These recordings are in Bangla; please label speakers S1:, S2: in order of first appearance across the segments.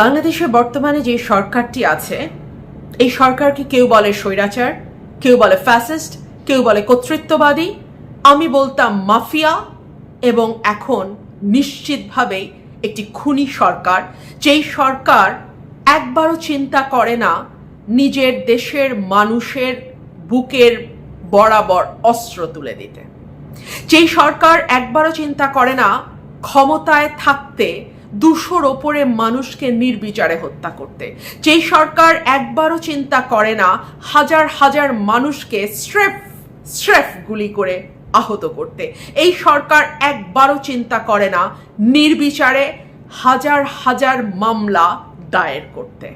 S1: বাংলাদেশে বর্তমানে যে সরকারটি আছে এই সরকারকে কেউ বলে স্বৈরাচার, কেউ বলে ফ্যাসিস্ট, কেউ বলে কর্তৃত্ববাদী, আমি বলতাম মাফিয়া, এবং এখন নিশ্চিতভাবেই একটি খুনি সরকার, যেই সরকার একবারও চিন্তা করে না নিজের দেশের মানুষের বুকের বরাবর অস্ত্র তুলে দিতে, যেই সরকার একবারও চিন্তা করে না ক্ষমতায় থাকতে 200-র ওপরে মানুষকে নির্বিচারে হত্যা করতে, যেই সরকার একবারও চিন্তা করে না হাজার হাজার মানুষকে স্রেফ গুলি করে আহত করতে, এই সরকার একবারও চিন্তা করে না নির্বিচারে হাজার হাজার মামলা দায়ের করতে,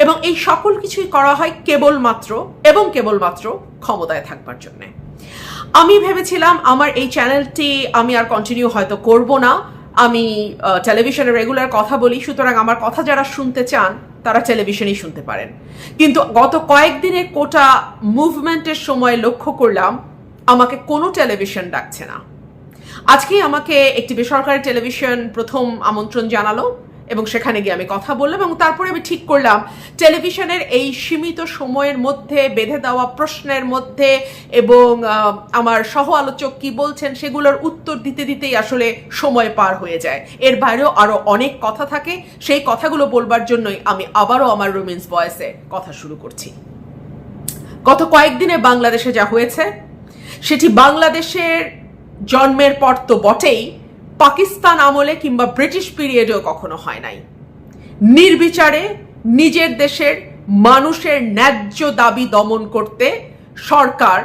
S1: এবং এই সকল কিছুই করা হয় কেবলমাত্র ক্ষমতায় থাকবার জন্যে। আমি ভেবেছিলাম আমার এই চ্যানেলটি আমি আর কন্টিনিউ হয়তো করব না, আমি টেলিভিশনে রেগুলার কথা বলি, সুতরাং আমার কথা যারা শুনতে চান তারা টেলিভিশনেই শুনতে পারেন। কিন্তু গত কয়েকদিনের কোটা মুভমেন্টের সময় লক্ষ্য করলাম আমাকে কোনো টেলিভিশন ডাকছে না। আজকেই আমাকে একটি বেসরকারি টেলিভিশন প্রথম আমন্ত্রণ জানালো এবং সেখানে গিয়ে আমি কথা বললাম, এবং তারপরে আমি ঠিক করলাম টেলিভিশনের এই সীমিত সময়ের মধ্যে বেঁধে দেওয়া প্রশ্নের মধ্যে এবং আমার সহ আলোচক কি বলছেন সেগুলোর উত্তর দিতে দিতেই আসলে সময় পার হয়ে যায়। এর বাইরেও আরো অনেক কথা থাকে, সেই কথাগুলো বলবার জন্যই আমি আবারও আমার রুমিন্স ভয়েসে কথা শুরু করছি। গত কয়েকদিনে বাংলাদেশে যা হয়েছে সেটি বাংলাদেশের জন্মের পর তো বটেই, পাকিস্তান আমলে কিংবা ব্রিটিশ পিরিয়ডেও কখনো হয় নাই। নির্বিচারে নিজের দেশের মানুষের ন্যায্য দাবি দমন করতে সরকার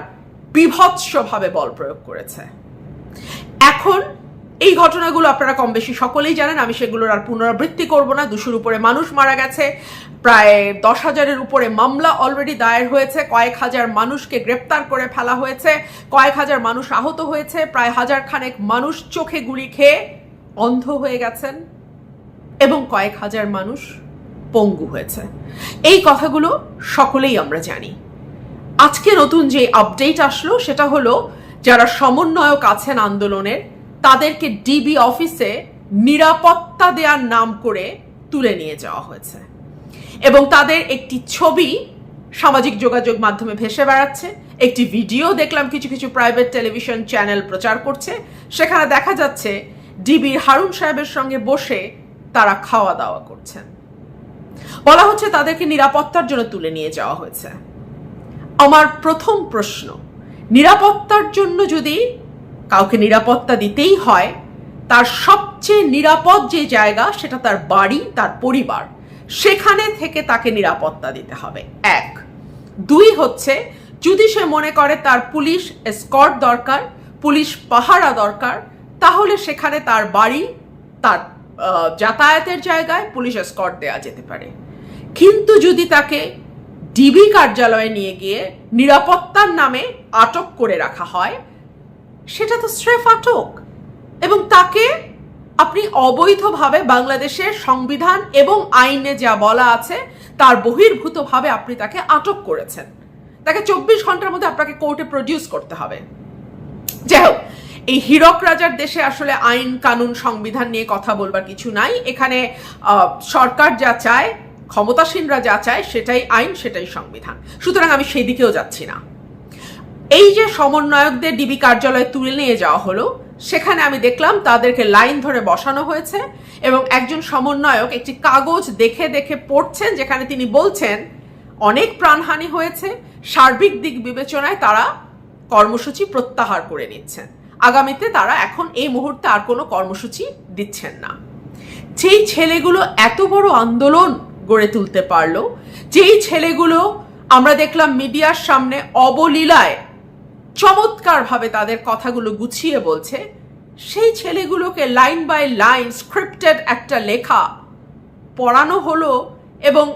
S1: বীভৎসভাবে বল প্রয়োগ করেছে। এখন এই ঘটনাগুলো আপনারা কম বেশি সকলেই জানেন, আমি সেগুলোর আর পুনরাবৃত্তি করব না। 200-র উপরে মানুষ মারা গেছে, প্রায় 10,000-এর উপরে মামলা অলরেডি দায়ের হয়েছে, কয়েক হাজার মানুষকে গ্রেপ্তার করে ফেলা হয়েছে, কয়েক হাজার মানুষ আহত হয়েছে, প্রায় 1000 খানেক মানুষ চোখে গুলি খেয়ে অন্ধ হয়ে গেছেন, এবং কয়েক হাজার মানুষ পঙ্গু হয়েছে। এই কথাগুলো সকলেই আমরা জানি। আজকে নতুন যে আপডেট আসলো সেটা হলো যারা সমন্বয়ক আছেন আন্দোলনের তাদেরকে ডিবি অফিসে নিরাপত্তা দেওয়ার নাম করে তুলে নিয়ে যাওয়া হয়েছে, এবং তাদের একটি ছবি সামাজিক যোগাযোগ মাধ্যমে ভেসে বেড়াচ্ছে। একটি ভিডিও দেখলাম কিছু কিছু প্রাইভেট টেলিভিশন চ্যানেল প্রচার করছে, সেখানে দেখা যাচ্ছে ডিবির হারুন সাহেবের সঙ্গে বসে তারা খাওয়া দাওয়া করছেন। বলা হচ্ছে তাদেরকে নিরাপত্তার জন্য তুলে নিয়ে যাওয়া হয়েছে। আমার প্রথম প্রশ্ন, নিরাপত্তার জন্য যদি কাউকে নিরাপত্তা দিতেই হয়, তার সবচেয়ে নিরাপদ যে জায়গা সেটা তার বাড়ি, তার পরিবার, সেখানে থেকে তাকে নিরাপত্তা দিতে হবে। 1, 2 হচ্ছে যদি সে মনে করে তার পুলিশ এসকর্ট দরকার, পুলিশ পাহারা দরকার, তাহলে সেখানে তার বাড়ি, তার যাতায়াতের জায়গায় পুলিশ এসকর্ট দেওয়া যেতে পারে। কিন্তু যদি তাকে ডিবি কার্যালয়ে নিয়ে গিয়ে নিরাপত্তার নামে আটক করে রাখা হয়, সেটা তো স্রেফ আটক, এবং তাকে আপনি অবৈধভাবে বাংলাদেশের সংবিধান এবং আইনে যা বলা আছে তার বহির্ভূতভাবে আপনি তাকে আটক করেছেন। তাকে 24 ঘন্টার মধ্যে আপনাকে কোর্টে প্রডিউস করতে হবে। যাই হোক, এই হীরক রাজার দেশে আসলে আইন কানুন সংবিধান নিয়ে কথা বলবার কিছু নাই। এখানে সরকার যা চায়, ক্ষমতাসীনরা যা চায় সেটাই আইন, সেটাই সংবিধান, সুতরাং আমি সেই দিকেও যাচ্ছি না। এই যে সমন্বয়কদের ডিবি কার্যালয়ে তুলে নিয়ে যাওয়া হলো, সেখানে আমি দেখলাম তাদেরকে লাইন ধরে বসানো হয়েছে, এবং একজন সমন্বয়ক একটি কাগজ দেখে দেখে পড়ছেন, যেখানে তিনি বলছেন অনেক প্রাণহানি হয়েছে, সার্বিক দিক বিবেচনায় তারা কর্মসূচি প্রত্যাহার করে নিচ্ছেন, আগামীতে তারা এখন এই মুহূর্তে আর কোনো কর্মসূচি দিচ্ছেন না। যেই ছেলেগুলো এত বড় আন্দোলন গড়ে তুলতে পারলো, যেই ছেলেগুলো আমরা দেখলাম মিডিয়ার সামনে অবলীলায় চমৎকারভাবে তাদের কথাগুলো গুছিয়ে বলছে, সেই ছেলেগুলোকে লাইন বাই লাইন স্ক্রিপ্টেড একটা লেখা পড়ানো হলো, এবং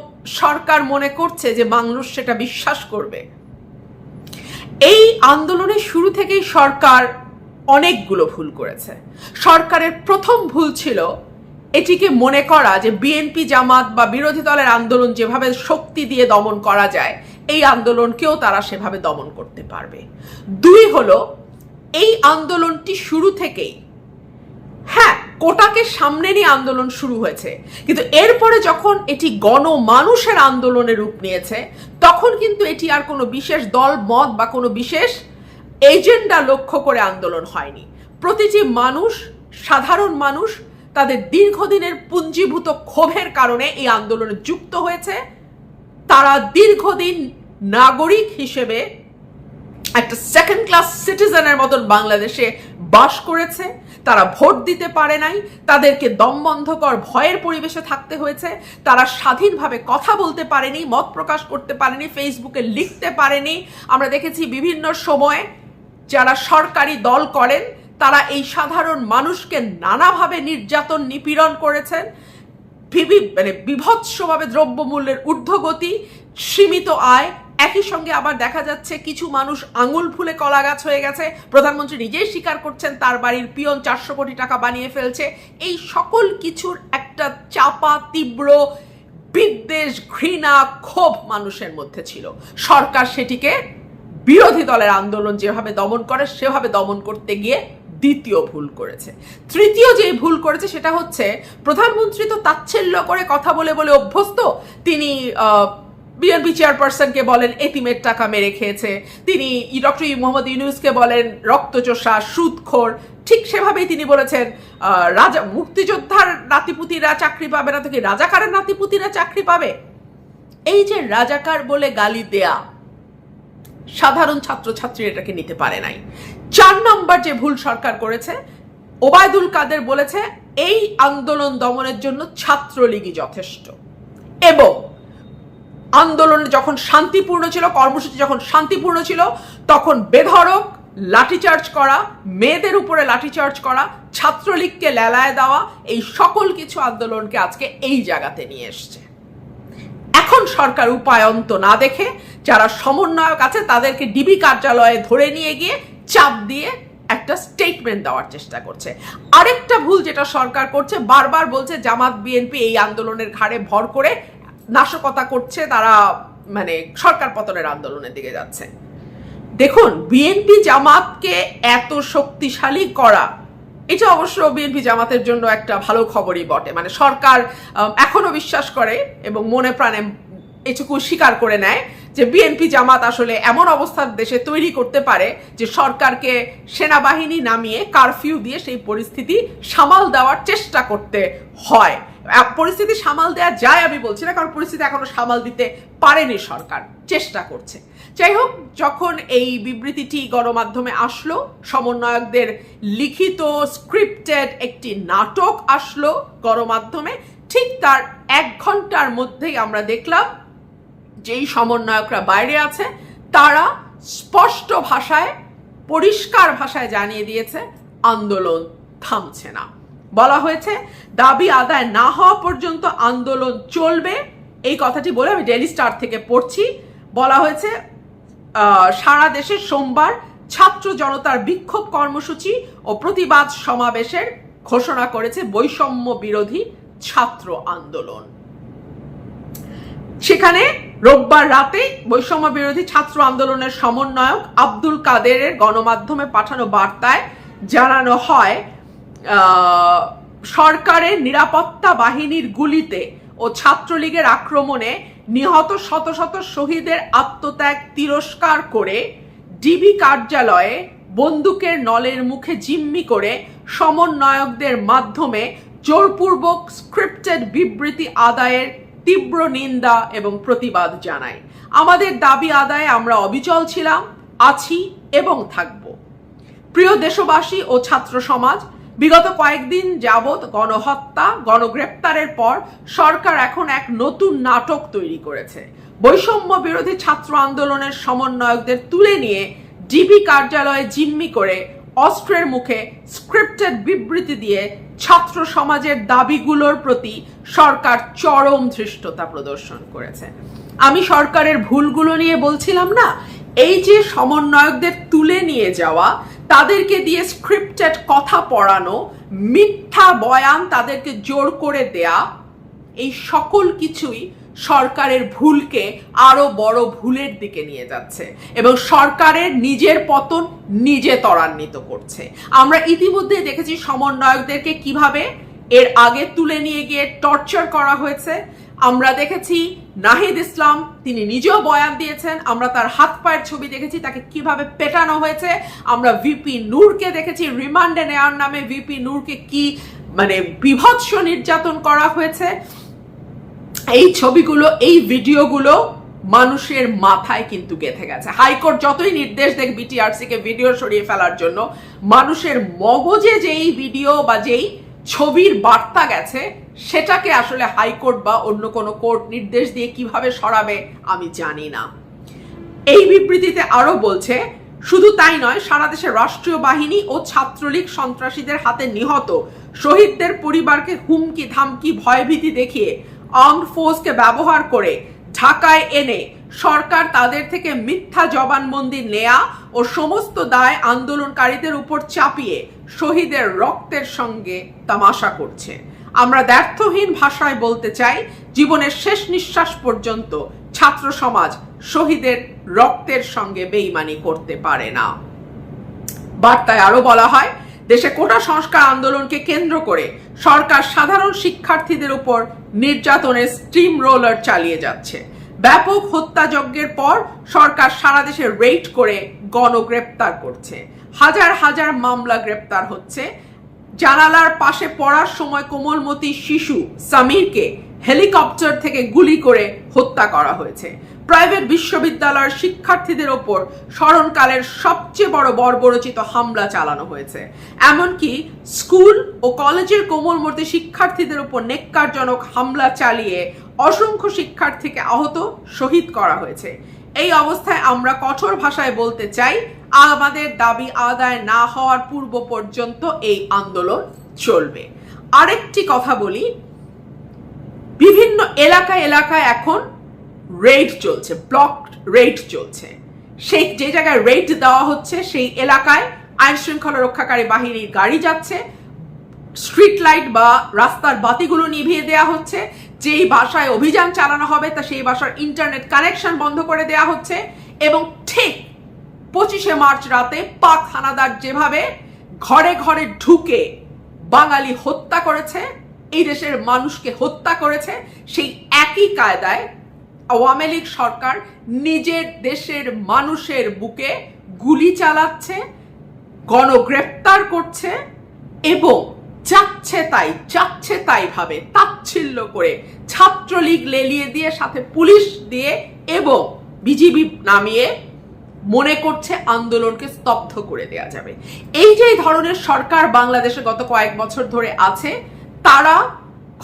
S1: সরকার মনে করছে যে মানুষ সেটা বিশ্বাস করবে। এই আন্দোলনের শুরু থেকেই সরকার অনেকগুলো ভুল করেছে। সরকারের প্রথম ভুল ছিল এটিকে মনে করা যে বিএনপি জামাত বা বিরোধী দলের আন্দোলন যেভাবে শক্তি দিয়ে দমন করা যায়, এই আন্দোলনকেও তারা সেভাবে দমন করতে পারবে। 2 হলো এই আন্দোলনটি শুরু থেকেই হ্যাঁ, কোটাকে সামনে নিয়ে আন্দোলন শুরু হয়েছে, কিন্তু এরপরে যখন এটি গণমানুষের আন্দোলনের রূপ নিয়েছে তখন কিন্তু এটি আর কোনো বিশেষ দল মত বা কোনো বিশেষ এজেন্ডা লক্ষ্য করে আন্দোলন হয়নি। প্রতিটি মানুষ, সাধারণ মানুষ তাদের দীর্ঘদিনের পুঞ্জীভূত ক্ষোভের কারণে এই আন্দোলনে যুক্ত হয়েছে। তারা দীর্ঘদিন নাগরিক হিসেবে একটা সেকেন্ড ক্লাস সিটিজেনের মতন বাংলাদেশে বাস করেছে। তারা ভোট দিতে পারে নাই, তাদেরকে দমবন্ধকর ভয়ের পরিবেশে থাকতে হয়েছে, তারা স্বাধীনভাবে কথা বলতে পারেনি, মত প্রকাশ করতে পারেনি, ফেসবুকে লিখতে পারেনি। আমরা দেখেছি বিভিন্ন সময় যারা সরকারি দল করেন তারা এই সাধারণ মানুষকে নানাভাবে নির্যাতন নিপীড়ন করেছেন। বিভৎসভাবে দ্রব্যমূল্যের ঊর্ধ্বগতি, সীমিত আয়, একই সঙ্গে আবার দেখা যাচ্ছে কিছু মানুষ আঙুল ফুলে কলা গাছ হয়ে গেছে। প্রধানমন্ত্রী নিজেই স্বীকার করছেন তার বাড়ির পিয়ন 400 কোটি টাকা বানিয়ে ফেলছে। এই সকল কিছুর একটা চাপা তীব্র বিদ্বেষ, ঘৃণা, ক্ষোভ মানুষের মধ্যে ছিল। সরকার সেটিকে বিরোধী দলের আন্দোলন যেভাবে দমন করে সেভাবে দমন করতে গিয়ে দ্বিতীয় ভুল করেছে। তৃতীয় যে ভুল করেছে সেটা হচ্ছে, প্রধানমন্ত্রী তো তাচ্ছিল্য করে কথা বলে বলে অভ্যস্ত। তিনি বিএনপি চেয়ারপারসনকে বলেন এতিমের টাকা মেরে খেয়েছে, তিনি ডক্টর মোহাম্মদ ইউনূসকে বলেন রক্তচোষা, সুদখোর। ঠিক সেভাবেই তিনি বলেছেন রাজা মুক্তিযোদ্ধার নাতিপুতিরা চাকরি পাবে না, তো কি রাজাকারের নাতিপুতিরা চাকরি পাবে? এই যে রাজাকার বলে গালি দেয়া, সাধারণ ছাত্রছাত্রী এটাকে নিতে পারে নাই। 4 নম্বর যে ভুল সরকার করেছে, ওবায়দুল কাদের বলেছে এই আন্দোলন দমনের জন্য ছাত্রলীগই যথেষ্ট, এবং আন্দোলন যখন শান্তিপূর্ণ ছিল, কর্মসূচি যখন শান্তিপূর্ণ ছিল, তখন বেধড়ক লাঠিচার্জ করা, মেয়েদের উপরে লাঠিচার্জ করা, ছাত্রলীগকে লেলায় দেওয়া, এই সকল কিছু আন্দোলনকে আজকে এই জায়গাতে নিয়ে এসছে। এখন সরকার উপায়ন্ত না দেখে যারা সমন্বয়ক আছে তাদেরকে ডিবি কার্যালয়ে ধরে নিয়ে গিয়ে চাপ দিয়ে একটা স্টেটমেন্ট দেওয়ার চেষ্টা করছে। আরেকটা ভুল যেটা সরকার করছে, বারবার বলছে জামাত বিএনপি এই আন্দোলনের ঘাড়ে ভর করে নাশকতা করছে, তারা মানে সরকার পতনের আন্দোলনের দিকে যাচ্ছে। দেখুন, বিএনপি জামাতকে এত শক্তিশালী করা, এটা অবশ্য বিএনপি জামাতের জন্য একটা ভালো খবরই বটে। মানে সরকার এখনো বিশ্বাস করে এবং মনে প্রাণে এটুকু স্বীকার করে নেয় যে বিএনপি জামাত আসলে এমন অবস্থার দেশে তৈরি করতে পারে যে সরকারকে সেনাবাহিনী নামিয়ে কারফিউ দিয়ে সেই পরিস্থিতি সামাল দেওয়ার চেষ্টা করতে হয়। পরিস্থিতি সামাল দেওয়া যায় আমি বলছি না, কারণ পরিস্থিতি এখনো সামাল দিতে পারেনি সরকার, চেষ্টা করছে। যাই হোক, যখন এই বিবৃতিটি গণমাধ্যমে আসলো, সমন্বয়কদের লিখিত স্ক্রিপ্টেড একটি নাটক আসলো গণমাধ্যমে, ঠিক তার 1 ঘন্টার মধ্যেই আমরা দেখলাম যেই সমন্বয়করা বাইরে আছে তারা স্পষ্ট ভাষায়, পরিষ্কার ভাষায় জানিয়ে দিয়েছে আন্দোলন থামছে না। বলা হয়েছে দাবি আদায় না হওয়া পর্যন্ত আন্দোলন চলবে। এই কথাটি বলে আমি ডেইলি স্টার থেকে পড়ছি। বলা হয়েছে সারা দেশে সোমবার ছাত্র জনতার বিক্ষোভ কর্মসূচি ও প্রতিবাদ সমাবেশের ঘোষণা করেছে বৈষম্য বিরোধী ছাত্র আন্দোলন। সেখানে রোববার রাতে বৈষম্য বিরোধী ছাত্র আন্দোলনের সমন্বয়ক আব্দুল কাদেরের গণমাধ্যমে পাঠানো বার্তায় জানানো হয়, সরকারের নিরাপত্তা বাহিনীর গুলিতে ও ছাত্রলীগের আক্রমণে নিহত শত শত শহীদের আত্মত্যাগ তিরস্কার করে ডিবি কার্যালয়ে বন্দুকের নলের মুখে জিম্মি করে সমন্বয়কদের মাধ্যমে জোরপূর্বক স্ক্রিপ্টেড বিবৃতি আদায়ের তীব্র নিন্দা এবং প্রতিবাদ জানাই। আমাদের দাবি আদায়ে আমরা অবিচল ছিলাম, আছি এবং থাকব। প্রিয় দেশবাসী ও ছাত্র সমাজ, বিগত কয়েকদিন যাবৎ গণহত্যা, গণগ্রেপ্তারের পর সরকার এখন এক নতুন নাটক তৈরি করেছে। বৈষম্য বিরোধী ছাত্র আন্দোলনের সমন্বয়কদের তুলে নিয়ে ডিবি কার্যালয়ে জিম্মি করে অস্ত্রের মুখে স্ক্রিপ্টেড বিবৃতি দিয়ে ছাত্র সমাজের দাবিগুলোর প্রতি সরকার চরম ধৃষ্টতা প্রদর্শন করেছে। আমি সরকারের ভুলগুলো নিয়ে বলছিলাম না, এই যে সমন্বয়কদের তুলে নিয়ে যাওয়া, তাদেরকে দিয়ে স্ক্রিপ্টেড কথা পড়ানো, মিথ্যা বয়ান তাদেরকে জোর করে দেয়া, এই সকল কিছুই সরকারের ভুলকে আরো বড় ভুলের দিকে নিয়ে যাচ্ছে এবং সরকারের নিজের পতন নিজে ত্বরান্বিত করছে। আমরা ইতিমধ্যে দেখেছি সমন্বয়কদেরকে কিভাবে এর আগে তুলে নিয়ে গিয়ে টর্চার করা হয়েছে। আমরা দেখেছি নাহিদ ইসলাম, তিনি নিজেও বয়ান দিয়েছেন, আমরা তার হাত পায়ের ছবি দেখেছি, তাকে কিভাবে পেটানো হয়েছে। আমরা ভিপি নূরকে দেখেছি রিমান্ডে নেওয়ার নামে ভিপি নূরকে কি বিভৎস নির্যাতন করা হয়েছে। এই ছবিগুলো, এই ভিডিওগুলো মানুষের মাথায় কিন্তু গেঁথে গেছে। হাইকোর্ট যতই নির্দেশ দেখ বিটিআরসি কে ভিডিও সরিয়ে ফেলার জন্য, মানুষের মগজে যেই ভিডিও বা যেই ছবির বার্তা গেছে সেটাকে আসলে হাইকোর্ট বা অন্য কোনো কোর্ট নির্দেশ দিয়ে কিভাবে সরাবে আমি জানি না। এই বিবৃতিতে আরো বলছে, শুধু তাই নয়, সারা দেশে রাষ্ট্রীয় বাহিনী ও ছাত্রলীগ সন্ত্রাসীদের হাতে নিহত শহীদদের পরিবারকে হুমকি ধামকি ভয়ভীতি দেখিয়ে আর্মড ফোর্সকে ব্যবহার করে ঢাকায় এনে সরকার তাদের থেকে মিথ্যা জবানবন্দি নেয়া ও সমস্ত দায় আন্দোলনকারীদের উপর চাপিয়ে শহীদের রক্তের সঙ্গে তামাশা করছে। আমরা দ্ব্যর্থহীন ভাষায় বলতে চাই, জীবনের শেষ নিঃশ্বাস পর্যন্ত ছাত্র সমাজ শহীদের রক্তের সঙ্গে বেইমানি করতে পারে না। বার্তায় আরো বলা হয়, দেশে কোটা সংস্কার আন্দোলনকে কেন্দ্র করে সরকার সাধারণ শিক্ষার্থীদের উপর নির্যাতনের স্টিম রোলার চালিয়ে যাচ্ছে। ব্যাপক হত্যাযজ্ঞের পর সরকার সারা দেশে রেড করে গণগ্রেপ্তার করছে। হাজার হাজার মামলা গ্রেপ্তার হচ্ছে। জানালার পাশে পড়ার সময় কোমলমতি শিশু সামিরকে হেলিকপ্টার থেকে গুলি করে হত্যা করা হয়েছে। প্রাইভেট বিশ্ববিদ্যালয়ের শিক্ষার্থীদের ওপর স্মরণকালের সবচেয়ে বড় বর্বরচিত হামলা চালানো হয়েছে। এমনকি স্কুল ও কলেজের কোমলমতি শিক্ষার্থীদের উপর নেক্কারজনক হামলা চালিয়ে অসংখ্য শিক্ষার্থীকে আহত, শহীদ করা হয়েছে। এই অবস্থায় আমরা কঠোর ভাষায় বলতে চাই, আমাদের দাবি আদায় না হওয়ার পূর্ব পর্যন্ত এই আন্দোলন চলবে। আরেকটি কথা বলি, বিভিন্ন এলাকায় এলাকায় এখন রেড চলছে, ব্লক রেড চলছে। সেই যে জায়গায় রেড দেওয়া হচ্ছে সেই এলাকায় আইন শৃঙ্খলা রক্ষাকারী বাহিনীর গাড়ি যাচ্ছে, স্ট্রিট লাইট বা রাস্তার বাতিগুলো নিভিয়ে দেওয়া হচ্ছে। যেই বাসায় অভিযান চালানো হবে তা সেই বাসার ইন্টারনেট কানেকশন বন্ধ করে দেওয়া হচ্ছে। এবং ঠিক 25শে মার্চ রাতে পাক হানাদার যেভাবে ঘরে ঘরে ঢুকে বাঙালি হত্যা করেছে, এই দেশের মানুষকে হত্যা করেছে, সেই একই কায়দায় আওয়ামী লীগ সরকার নিজের দেশের মানুষের বুকে গুলি চালাচ্ছে, গণগ্রেপ্তার করছে এবং যাচ্ছে তাই ভাবে তাচ্ছিল্য করে ছাত্রলীগ লেলিয়ে দিয়ে সাথে পুলিশ দিয়ে এবং বিজিবি নামিয়ে মনে করছে আন্দোলনকে স্তব্ধ করে দেয়া যাবে। এই যে ধরনের সরকার বাংলাদেশে গত কয়েক বছর ধরে আছে, তারা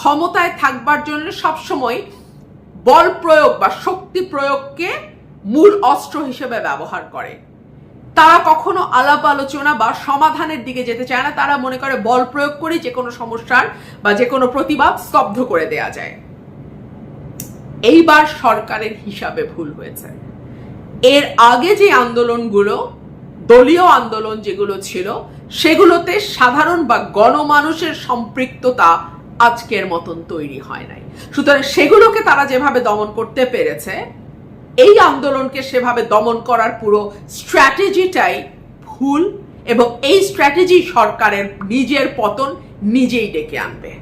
S1: ক্ষমতায় থাকবার জন্য সবসময় বল প্রয়োগ বা শক্তি প্রয়োগকে মূল অস্ত্র হিসেবে ব্যবহার করে। তারা কখনো আলাপ আলোচনা বা সমাধানের দিকে যেতে চায় না। তারা মনে করে বল প্রয়োগ করে যে কোনো সমস্যার বা যে কোনো প্রতিবাদ স্তব্ধ করে দেয়া যায়। এইবার সরকারের হিসাবে ভুল হয়েছে। এর আগে যে আন্দোলনগুলো, দলীয় আন্দোলন যেগুলো ছিল, সেগুলোতে সাধারণ বা গণমানুষের সম্পৃক্ততা আজকের মতন তৈরি হয় নাই। সুতরাং সেগুলোকে তারা যেভাবে দমন করতে পেরেছে, এই আন্দোলনকে সেভাবে দমন করার পুরো স্ট্র্যাটেজিটাই ভুল এবং এই স্ট্র্যাটেজি সরকারের নিজের পতন নিজেই ডেকে আনবে।